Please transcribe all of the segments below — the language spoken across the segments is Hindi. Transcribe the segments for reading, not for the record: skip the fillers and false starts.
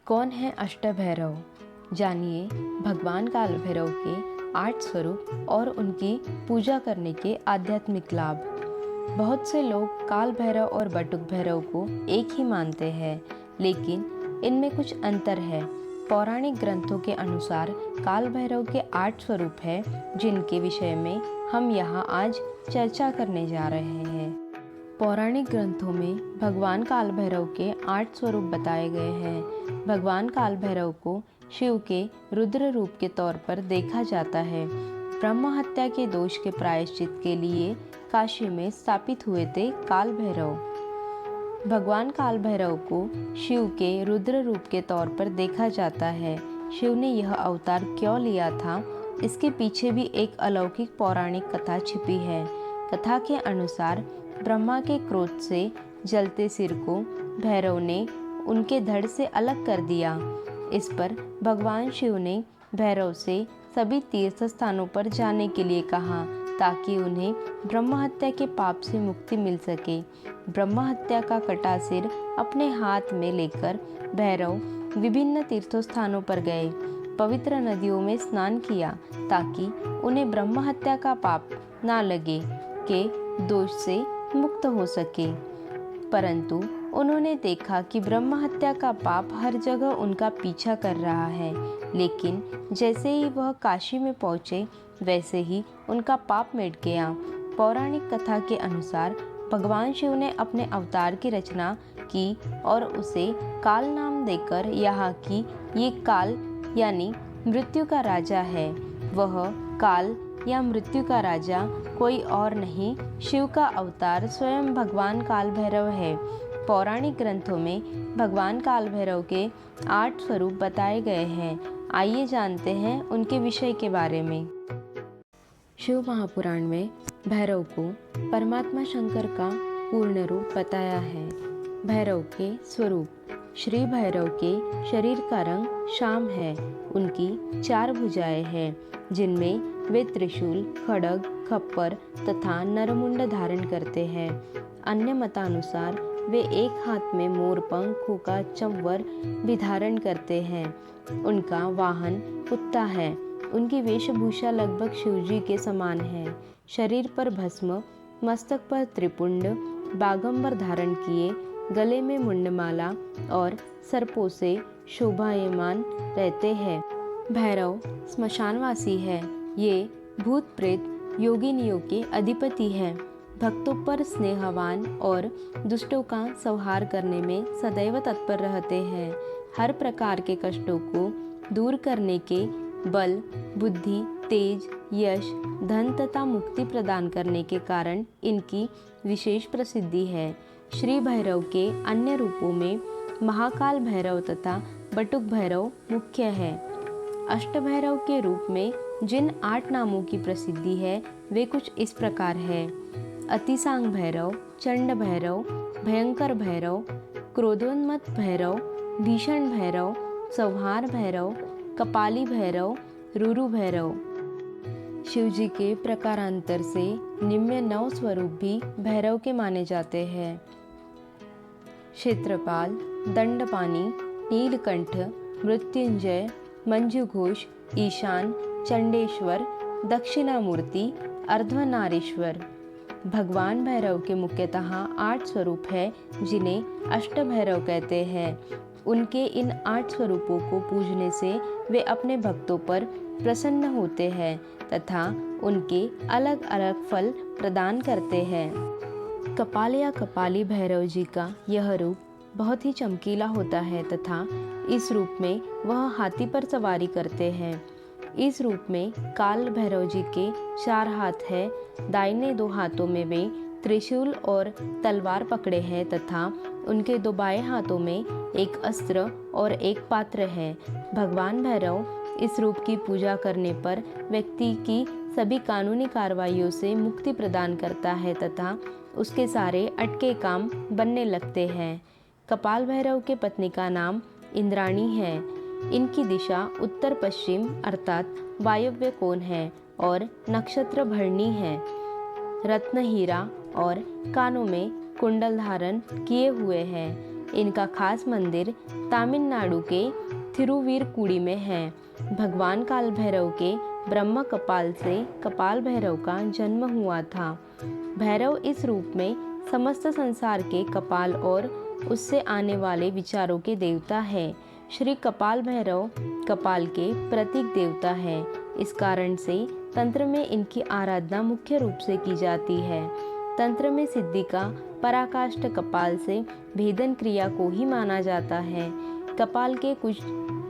कौन है अष्टभैरव? जानिए भगवान काल भैरव के 8 स्वरूप और उनकी पूजा करने के आध्यात्मिक लाभ। बहुत से लोग काल भैरव और बटुक भैरव को एक ही मानते हैं, लेकिन इनमें कुछ अंतर है। पौराणिक ग्रंथों के अनुसार काल भैरव के 8 स्वरूप हैं, जिनके विषय में हम यहाँ आज चर्चा करने जा रहे हैं। पौराणिक ग्रंथों में भगवान काल भैरव के 8 स्वरूप बताए गए हैं। भगवान काल भैरव को शिव के रुद्र रूप के तौर पर देखा जाता है। ब्रह्म हत्या के दोष के प्रायश्चित के लिए काशी में स्थापित हुए थे काल भैरव। भगवान काल भैरव को शिव के रुद्र रूप के तौर पर देखा जाता है। शिव ने यह अवतार क्यों लिया था, इसके पीछे भी एक अलौकिक पौराणिक कथा छिपी है। कथा के अनुसार ब्रह्मा के क्रोध से जलते सिर को भैरव ने उनके धड़ से अलग कर दिया। इस पर भगवान शिव ने भैरव से सभी तीर्थ स्थानों पर जाने के लिए कहा, ताकि उन्हें ब्रह्म हत्या के पाप से मुक्ति मिल सके। ब्रह्म हत्या का कटा सिर अपने हाथ में लेकर भैरव विभिन्न तीर्थों स्थानों पर गए, पवित्र नदियों में स्नान किया, ताकि उन्हें ब्रह्म हत्या का पाप ना लगे के दोष से मुक्त हो सके। परंतु उन्होंने देखा कि ब्रह्म हत्या का पाप हर जगह उनका पीछा कर रहा है। लेकिन जैसे ही वह काशी में पहुँचे, वैसे ही उनका पाप मिट गया। पौराणिक कथा के अनुसार भगवान शिव ने अपने अवतार की रचना की और उसे काल नाम देकर यहाँ की ये काल यानी मृत्यु का राजा है। वह काल या मृत्यु का राजा कोई और नहीं, शिव का अवतार स्वयं भगवान काल भैरव है। पौराणिक ग्रंथों में भगवान काल भैरव के 8 स्वरूप बताए गए हैं। आइए जानते हैं उनके विषय के बारे में। शिव महापुराण में भैरव को परमात्मा शंकर का पूर्ण रूप बताया है। भैरव के स्वरूप: श्री भैरव के शरीर का रंग श्याम है। उनकी 4 भुजाएं हैं, जिनमें वे त्रिशूल, खड्ग, खप्पर तथा नरमुंड धारण करते हैं। अन्य मतानुसार वे एक हाथ में मोर पंख, खोका, चंवर भी धारण करते हैं। उनका वाहन कुत्ता है। उनकी वेशभूषा लगभग शिवजी के समान है। शरीर पर भस्म, मस्तक पर त्रिपुंड, बागंबर धारण किए, गले में मुंडमाला और सर्पों से शोभायमान रहते हैं। भैरव स्मशानवासी है। ये भूत प्रेत योगिनियों के अधिपति हैं। भक्तों पर स्नेहवान और दुष्टों का संहार करने में सदैव तत्पर रहते हैं। हर प्रकार के कष्टों को दूर करने के बल, बुद्धि, तेज, यश, धन तथा मुक्ति प्रदान करने के कारण इनकी विशेष प्रसिद्धि है। श्री भैरव के अन्य रूपों में महाकाल भैरव तथा बटुक भैरव मुख्य है। अष्टभैरव के रूप में जिन 8 नामों की प्रसिद्धि है, वे कुछ इस प्रकार है: अतिसांग भैरव, चंड भैरव, भयंकर भैरव, क्रोधोन्मत्त भैरव, भीषण भैरव, संहार भैरव, कपाली भैरव, रुरु भैरव। शिवजी के प्रकारांतर से निम्न 9 स्वरूप भी भैरव के माने जाते हैं: क्षेत्रपाल, दंडपानी, नीलकंठ, मृत्युंजय, मंजुघोष, ईशान, चंडेश्वर, दक्षिणामूर्ति, अर्धनारीश्वर। भगवान भैरव के मुख्यतः 8 स्वरूप हैं, जिन्हें अष्टभैरव कहते हैं। उनके इन 8 स्वरूपों को पूजने से वे अपने भक्तों पर प्रसन्न होते हैं तथा उनके अलग अलग फल प्रदान करते हैं। कपाल या कपाली भैरव जी का यह रूप बहुत ही चमकीला होता है तथा इस रूप में वह हाथी पर सवारी करते हैं। इस रूप में काल भैरव जी के 4 हाथ हैं। दाहिने 2 हाथों में वे त्रिशूल और तलवार पकड़े हैं तथा उनके 2 बाएं हाथों में एक अस्त्र और एक पात्र है। भगवान भैरव इस रूप की पूजा करने पर व्यक्ति की सभी कानूनी कार्रवाइयों से मुक्ति प्रदान करता है तथा उसके सारे अटके काम बनने लगते हैं। कपाल भैरव के पत्नी का नाम इंद्राणी है। इनकी दिशा उत्तर पश्चिम अर्थात वायव्य कोण है और नक्षत्र भरणी है। रत्न, हीरा और कानों में कुंडल धारण किए हुए हैं। इनका खास मंदिर तमिलनाडु के थिरुवीरकुडी में है। भगवान काल भैरव के ब्रह्म कपाल से कपाल भैरव का जन्म हुआ था। भैरव इस रूप में समस्त संसार के कपाल और उससे आने वाले विचारों के देवता है। श्री कपाल भैरव कपाल के प्रतीक देवता है। इस कारण से तंत्र में इनकी आराधना मुख्य रूप से की जाती है। तंत्र में सिद्धि का पराकाष्ठ कपाल से भेदन क्रिया को ही माना जाता है। कपाल के कुछ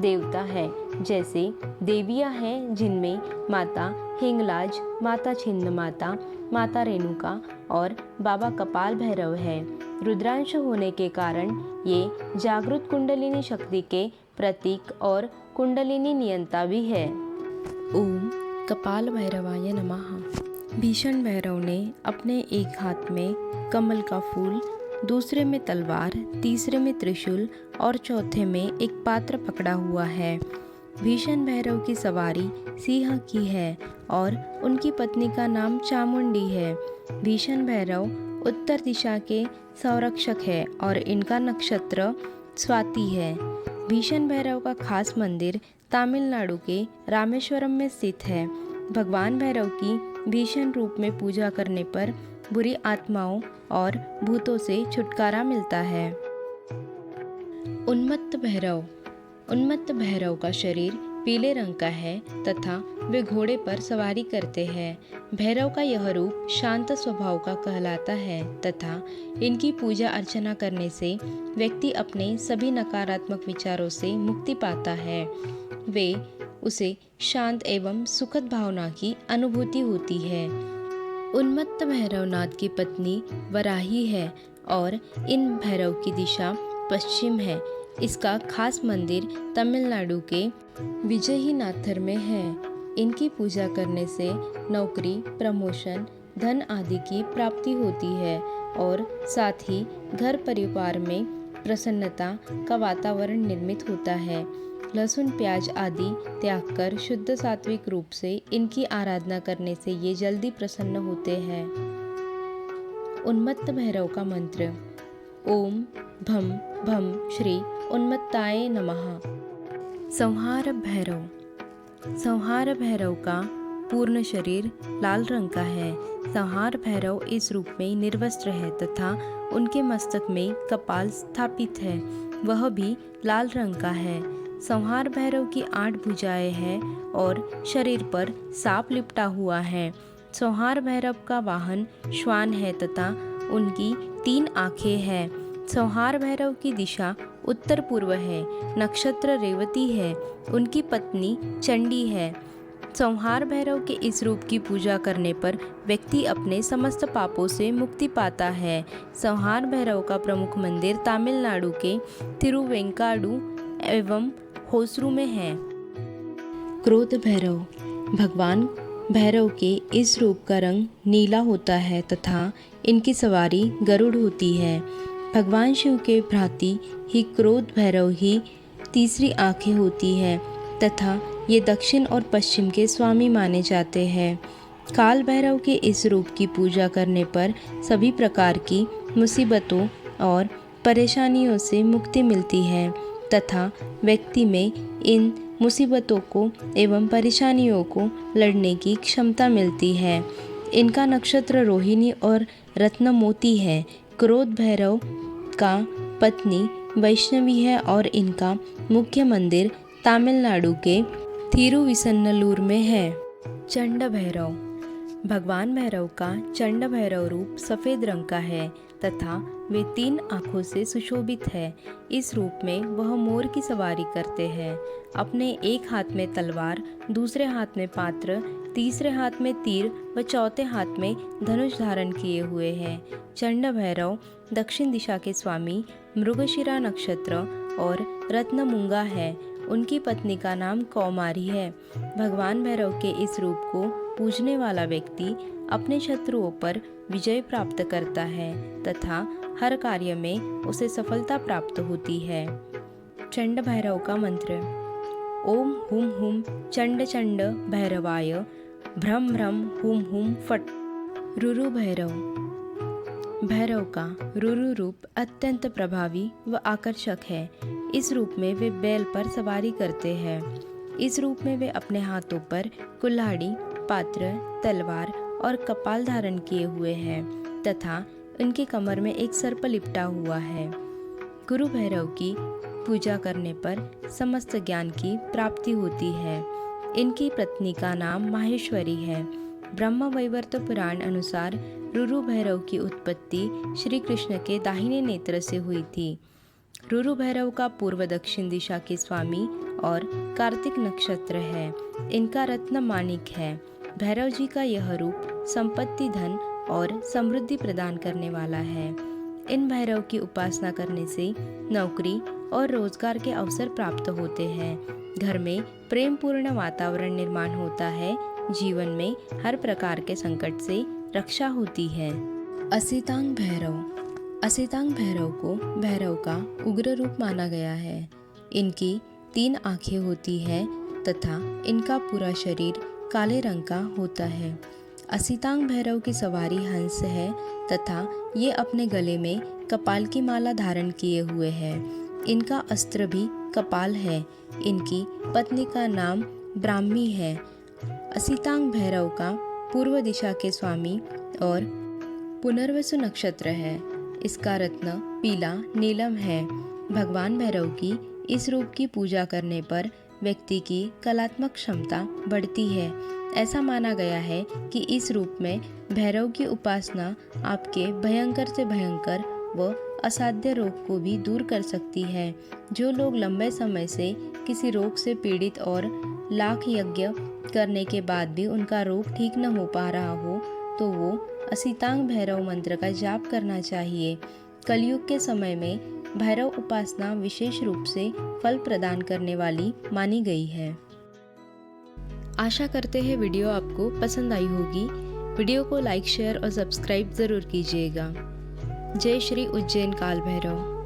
देवता हैं, जैसे देवियां हैं जिनमें माता हिंगलाज, माता छिन्नमाता, माता रेणुका और बाबा कपाल भैरव है। रुद्रांश होने के कारण ये जागृत कुंडलिनी शक्ति के प्रतीक और कुंडलिनी नियंता भी है। ओम कपाल भैरवाय नमः। भीषण भैरव ने अपने एक हाथ में कमल का फूल, दूसरे में तलवार, तीसरे में त्रिशूल और चौथे में एक पात्र पकड़ा हुआ है। भीषण भैरव की सवारी सिंह की है और उनकी पत्नी का नाम चामुंडी है। भीषण भैरव उत्तर दिशा के संरक्षक है और इनका नक्षत्र स्वाति है। भीषण भैरव का खास मंदिर तमिलनाडु के रामेश्वरम में स्थित है। भगवान भैरव की भीषण रूप में पूजा करने पर बुरी आत्माओं और भूतों से छुटकारा मिलता है। उन्मत्त भैरव। उन्मत्त भैरव का शरीर पीले रंग का है तथा वे घोड़े पर सवारी करते हैं। भैरव का यह रूप शांत स्वभाव का कहलाता है तथा इनकी पूजा अर्चना करने से व्यक्ति अपने सभी नकारात्मक विचारों से मुक्ति पाता है। वे उसे शांत एवं सुखद भावना की अनुभूति होती है। उन्मत्त भैरवनाथ की पत्नी वराही है और इन भैरव की दिशा पश्चिम है। इसका खास मंदिर तमिलनाडु के विजयीनाथर में है। इनकी पूजा करने से नौकरी, प्रमोशन, धन आदि की प्राप्ति होती है और साथ ही घर परिवार में प्रसन्नता का वातावरण निर्मित होता है। लहसुन प्याज आदि त्याग कर शुद्ध सात्विक रूप से इनकी आराधना करने से ये जल्दी प्रसन्न होते हैं। उन्मत्त भैरव का मंत्र। ओम भम भम श्री उन्मत्ताय नमः। संहार भैरव। संहार भैरव का पूर्ण शरीर लाल रंग का है। संहार भैरव इस रूप में निर्वस्त्र है तथा उनके मस्तक में कपाल स्थापित है, वह भी लाल रंग का है। संहार भैरव की 8 भुजाएं हैं और शरीर पर सांप लिपटा हुआ है। संहार भैरव का वाहन श्वान है तथा उनकी 3 आंखें हैं। संहार भैरव की दिशा उत्तर पूर्व है। नक्षत्र रेवती है। उनकी पत्नी चंडी है। संहार भैरव के इस रूप की पूजा करने पर व्यक्ति अपने समस्त पापों से मुक्ति पाता है। संहार भैरव का प्रमुख मंदिर तमिलनाडु के तिरुवेंकाडु एवं होसरू में है। क्रोध भैरव। भगवान भैरव के इस रूप का रंग नीला होता है तथा इनकी सवारी गरुड़ होती है। भगवान शिव के भ्राती ही क्रोध भैरव ही तीसरी आंखें होती है तथा ये दक्षिण और पश्चिम के स्वामी माने जाते हैं। काल भैरव के इस रूप की पूजा करने पर सभी प्रकार की मुसीबतों और परेशानियों से मुक्ति मिलती है तथा व्यक्ति में इन मुसीबतों को एवं परेशानियों को लड़ने की क्षमता मिलती है। इनका नक्षत्र रोहिणी और रत्न मोती है। क्रोध भैरव का पत्नी वैष्णवी है और इनका मुख्य मंदिर तमिलनाडु के थिरुविसन्नलूर में है। चंड भैरव। भगवान भैरव का चंड भैरव रूप सफ़ेद रंग का है तथा वे 3 आँखों से सुशोभित है। इस रूप में वह मोर की सवारी करते हैं। अपने एक हाथ में तलवार, दूसरे हाथ में पात्र, तीसरे हाथ में तीर व चौथे हाथ में धनुष धारण किए हुए हैं। चंड भैरव दक्षिण दिशा के स्वामी मृगशिरा नक्षत्र और रत्नमुंगा है। उनकी पत्नी का नाम कौमारी है। भगवान भैरव के इस रूप को पूजने वाला व्यक्ति अपने शत्रुओं पर विजय प्राप्त करता है तथा हर कार्य में उसे सफलता प्राप्त होती है। चंड भैरव का मंत्र। ओम हुम हुम चंड चंड भैरवाय भ्रम भ्रम हुम हुम फट। रुरु भैरव। भैरव का रुरु रूप अत्यंत प्रभावी व आकर्षक है। इस रूप में वे बैल पर सवारी करते हैं। इस रूप में वे अपने हाथों पर कुल्हाड़ी, पात्र, तलवार और कपाल धारण किए हुए हैं तथा उनकी कमर में एक सर्प लिपटा हुआ है। गुरु भैरव की पूजा करने पर समस्त ज्ञान की प्राप्ति होती है। इनकी पत्नी का नाम माहेश्वरी है। ब्रह्म वैवर्त पुराण अनुसार रुरु भैरव की उत्पत्ति श्री कृष्ण के दाहिने नेत्र से हुई थी। रुरु भैरव का पूर्व दक्षिण दिशा के स्वामी और कार्तिक नक्षत्र है। इनका रत्न माणिक है। भैरव जी का यह रूप संपत्ति, धन और समृद्धि प्रदान करने वाला है। इन भैरव की उपासना करने से नौकरी और रोजगार के अवसर प्राप्त होते हैं। घर में प्रेम पूर्ण वातावरण निर्माण होता है। जीवन में हर प्रकार के संकट से रक्षा होती है। असितांग भैरव। असितांग भैरव को भैरव का उग्र रूप माना गया है। इनकी 3 आंखें होती हैं तथा इनका पूरा शरीर काले रंग का होता है। असितांग भैरव की सवारी हंस है तथा ये अपने गले में कपाल की माला धारण किए हुए हैं। इनका अस्त्र भी कपाल है। इनकी पत्नी का नाम ब्राह्मी है। असितांग भैरव का पूर्व दिशा के स्वामी और पुनर्वसु नक्षत्र है। इसका रत्न पीला नीलम है। भगवान भैरव की इस रूप की पूजा करने पर व्यक्ति की कलात्मक क्षमता बढ़ती है। ऐसा माना गया है कि इस रूप में भैरव की उपासना आपके भयंकर से भयंकर व असाध्य रोग को भी दूर कर सकती है। जो लोग लंबे समय से किसी रोग से पीड़ित और लाख यज्ञ करने के बाद भी उनका रोग ठीक न हो पा रहा हो तो वो असितांग भैरव मंत्र का जाप करना चाहिए। कलयुग के समय में भैरव उपासना विशेष रूप से फल प्रदान करने वाली मानी गई है। आशा करते हैं वीडियो आपको पसंद आई होगी। वीडियो को लाइक, शेयर और सब्सक्राइब ज़रूर कीजिएगा। जय श्री उज्जैन काल भैरव।